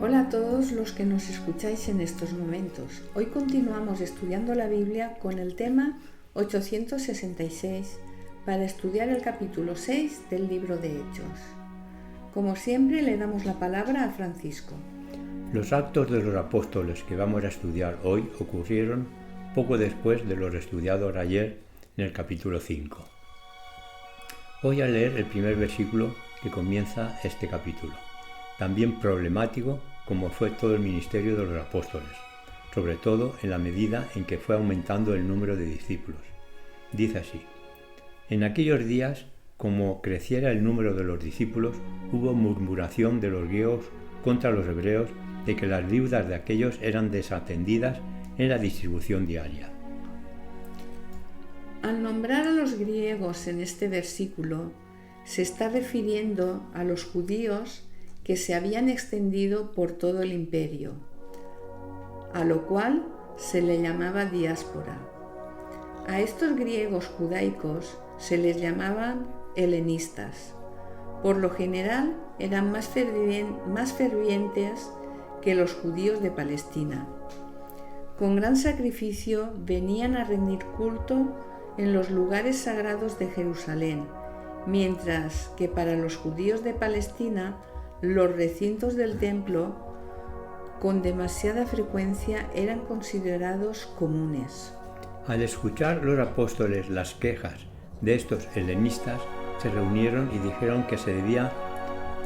Hola a todos los que nos escucháis en estos momentos. Hoy continuamos estudiando la Biblia con el tema 866 para estudiar el capítulo 6 del libro de Hechos. Como siempre, le damos la palabra a Francisco. Los actos de los apóstoles que vamos a estudiar hoy ocurrieron poco después de los estudiados ayer en el capítulo 5. Voy a leer el primer versículo que comienza este capítulo, también problemático como fue todo el ministerio de los apóstoles, sobre todo en la medida en que fue aumentando el número de discípulos. Dice así: en aquellos días, como creciera el número de los discípulos, hubo murmuración de los griegos contra los hebreos de que las deudas de aquellos eran desatendidas en la distribución diaria. Al nombrar a los griegos en este versículo, se está refiriendo a los judíos que se habían extendido por todo el imperio, a lo cual se le llamaba diáspora. A estos griegos judaicos se les llamaban helenistas. Por lo general eran más fervientes que los judíos de Palestina. Con gran sacrificio venían a rendir culto en los lugares sagrados de Jerusalén, mientras que para los judíos de Palestina los recintos del templo con demasiada frecuencia eran considerados comunes. Al escuchar los apóstoles las quejas de estos helenistas, se reunieron y dijeron que se debía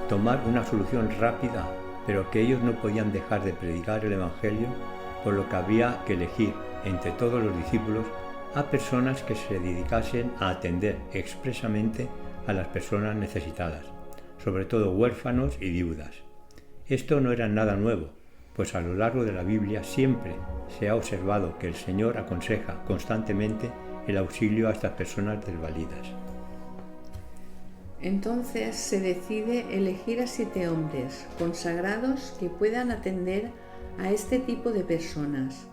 tomar una solución rápida, pero que ellos no podían dejar de predicar el Evangelio, por lo que había que elegir entre todos los discípulos a personas que se dedicasen a atender expresamente a las personas necesitadas, sobre todo huérfanos y viudas. Esto no era nada nuevo, pues a lo largo de la Biblia siempre se ha observado que el Señor aconseja constantemente el auxilio a estas personas desvalidas. Entonces se decide elegir a 7 hombres consagrados que puedan atender a este tipo de personas.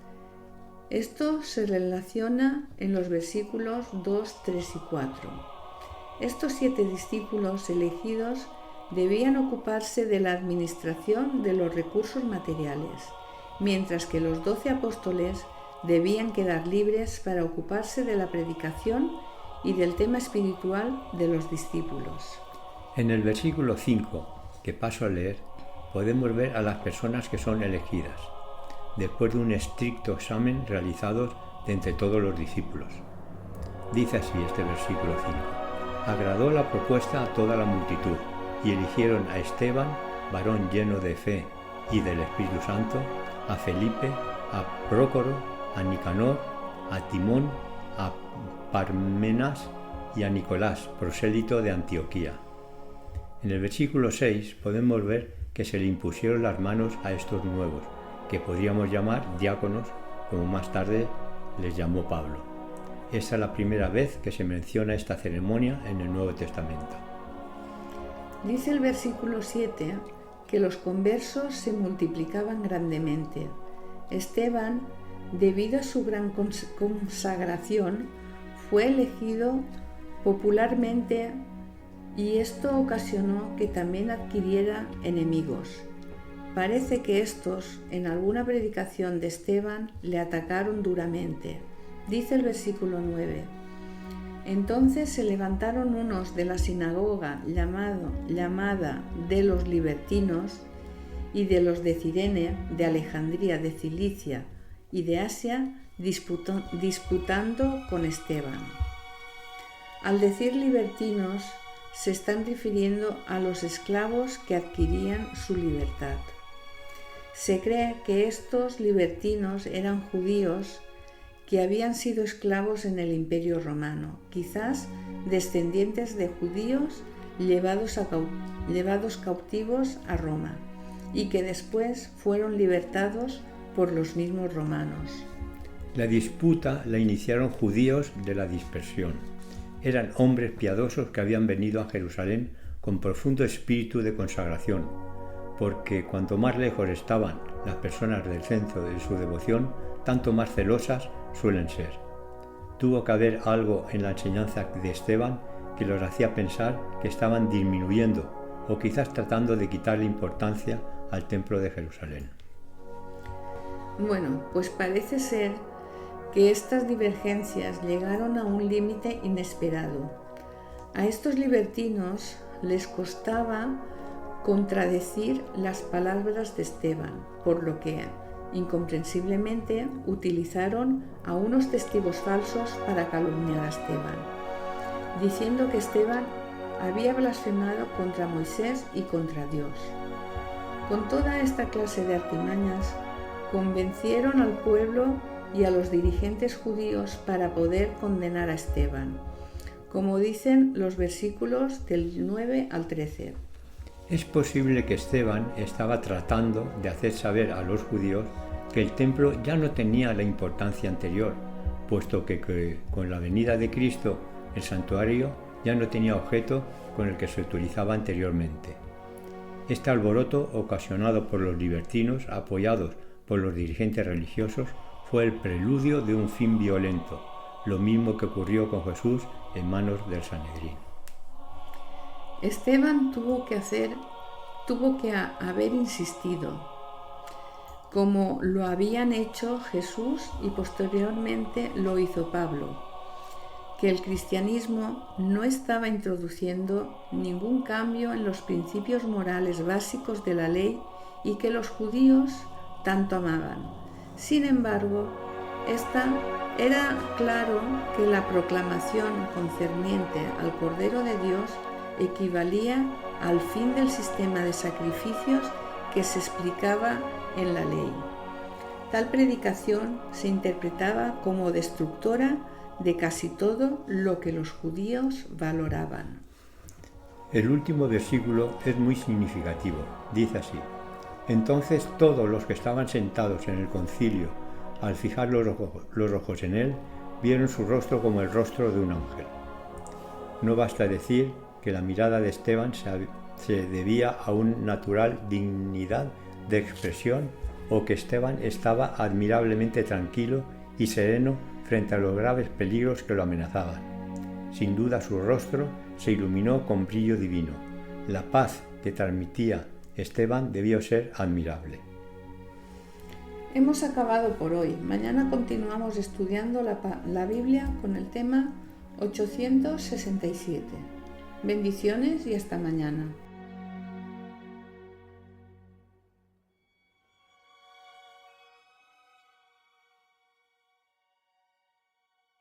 Esto se relaciona en los versículos 2, 3 y 4. Estos 7 discípulos elegidos debían ocuparse de la administración de los recursos materiales, mientras que los 12 apóstoles debían quedar libres para ocuparse de la predicación y del tema espiritual de los discípulos. En el versículo 5, que paso a leer, podemos ver a las personas que son elegidas, después de un estricto examen realizado de entre todos los discípulos. Dice así este versículo 5: agradó la propuesta a toda la multitud, y eligieron a Esteban, varón lleno de fe y del Espíritu Santo, a Felipe, a Prócoro, a Nicanor, a Timón, a Parmenas y a Nicolás, prosélito de Antioquía. En el versículo 6 podemos ver que se le impusieron las manos a estos nuevos, que podríamos llamar diáconos, como más tarde les llamó Pablo. Esta es la primera vez que se menciona esta ceremonia en el Nuevo Testamento. Dice el versículo 7 que los conversos se multiplicaban grandemente. Esteban, debido a su gran consagración, fue elegido popularmente y esto ocasionó que también adquiriera enemigos. Parece que estos, en alguna predicación de Esteban, le atacaron duramente. Dice el versículo 9: entonces se levantaron unos de la sinagoga llamada de los libertinos y de los de Cirene, de Alejandría, de Cilicia y de Asia, disputando con Esteban. Al decir libertinos, se están refiriendo a los esclavos que adquirían su libertad. Se cree que estos libertinos eran judíos que habían sido esclavos en el Imperio Romano, quizás descendientes de judíos llevados cautivos a Roma, y que después fueron libertados por los mismos romanos. La disputa la iniciaron judíos de la dispersión. Eran hombres piadosos que habían venido a Jerusalén con profundo espíritu de consagración, porque cuanto más lejos estaban las personas del centro de su devoción, tanto más celosas suelen ser. Tuvo que haber algo en la enseñanza de Esteban que los hacía pensar que estaban disminuyendo o quizás tratando de quitarle importancia al templo de Jerusalén. Bueno, pues parece ser que estas divergencias llegaron a un límite inesperado. A estos libertinos les costaba contradecir las palabras de Esteban, por lo que incomprensiblemente utilizaron a unos testigos falsos para calumniar a Esteban, diciendo que Esteban había blasfemado contra Moisés y contra Dios. Con toda esta clase de artimañas, convencieron al pueblo y a los dirigentes judíos para poder condenar a Esteban, como dicen los versículos del 9 al 13. Es posible que Esteban estaba tratando de hacer saber a los judíos que el templo ya no tenía la importancia anterior, puesto que con la venida de Cristo el santuario ya no tenía objeto con el que se utilizaba anteriormente. Este alboroto, ocasionado por los libertinos apoyados por los dirigentes religiosos, fue el preludio de un fin violento, lo mismo que ocurrió con Jesús en manos del Sanedrín. Esteban tuvo que haber insistido, como lo habían hecho Jesús y posteriormente lo hizo Pablo, que el cristianismo no estaba introduciendo ningún cambio en los principios morales básicos de la ley y que los judíos tanto amaban. Sin embargo, era claro que la proclamación concerniente al Cordero de Dios equivalía al fin del sistema de sacrificios que se explicaba en la ley. Tal predicación se interpretaba como destructora de casi todo lo que los judíos valoraban. El último versículo es muy significativo. Dice así: Entonces todos los que estaban sentados en el concilio, al fijar los ojos en él, vieron su rostro como el rostro de un ángel. No basta decir que la mirada de Esteban se debía a una natural dignidad de expresión o que Esteban estaba admirablemente tranquilo y sereno frente a los graves peligros que lo amenazaban. Sin duda su rostro se iluminó con brillo divino. La paz que transmitía Esteban debió ser admirable. Hemos acabado por hoy. Mañana continuamos estudiando la Biblia con el tema 867. Bendiciones y hasta mañana.